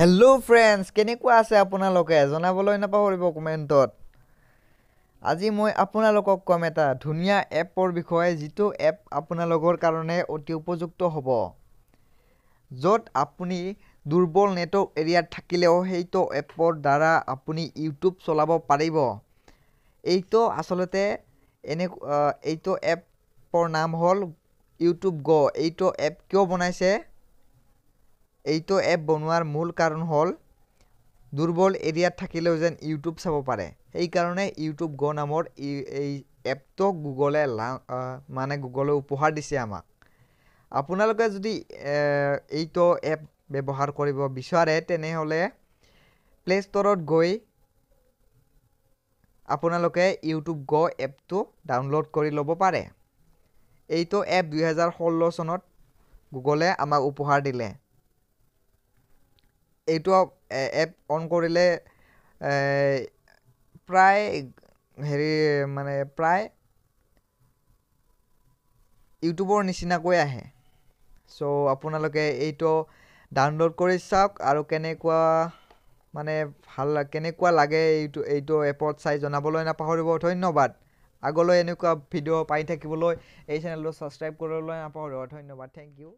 Hello' friends, কেনেকুৱা আছে আপোনালোকে? জনাবলৈ নাপাহৰিব কমেণ্টত। আজি মই আপোনালোকক ক'ম এটা ধুনীয়া এপৰ বিষয়ে, যিটো এপ আপোনালোকৰ কাৰণে অতি উপযুক্ত হ'ব। য'ত আপুনি দুৰ্বল নেটৱৰ্ক এৰিয়াত থাকিলেও সেইটো এপৰ দ্বাৰা আপুনি ইউটিউব চলাব পাৰিব। এইটো আচলতে এইটো এপৰ নাম হ'ল ইউটিউব গ'। এইটো এপ কিয় বনাইছে? এইটো এপ বনোৱাৰ মূল কাৰণ হ'ল দুৰ্বল এৰিয়াত থাকিলেও যেন ইউটিউব চাব পাৰে। সেইকাৰণে ইউটিউব গ' নামৰ এই এপটো গুগলে উপহাৰ দিছে আমাক। আপোনালোকে যদি এইটো এপ ব্যৱহাৰ কৰিব বিচাৰে, তেনেহ'লে প্লে ষ্টৰত গৈ আপোনালোকে ইউটিউব গ' এপটো ডাউনলোড কৰি ল'ব পাৰে। এইটো এপ 2016 চনত গুগলে আমাক উপহাৰ দিলে। এইটো এপ অন কৰিলে প্ৰায় ইউটিউবৰ নিচিনাকৈ আহে। চ' আপোনালোকে এইটো ডাউনলোড কৰি চাওক আৰু কেনেকুৱা লাগে এইটো এপত চাই জনাবলৈ নাপাহৰিব। ধন্যবাদ। আগলৈ এনেকুৱা ভিডিঅ' পাই থাকিবলৈ এই চেনেলটো ছাবস্ক্ৰাইব কৰিবলৈ নাপাহৰিব। ধন্যবাদ। Thank U.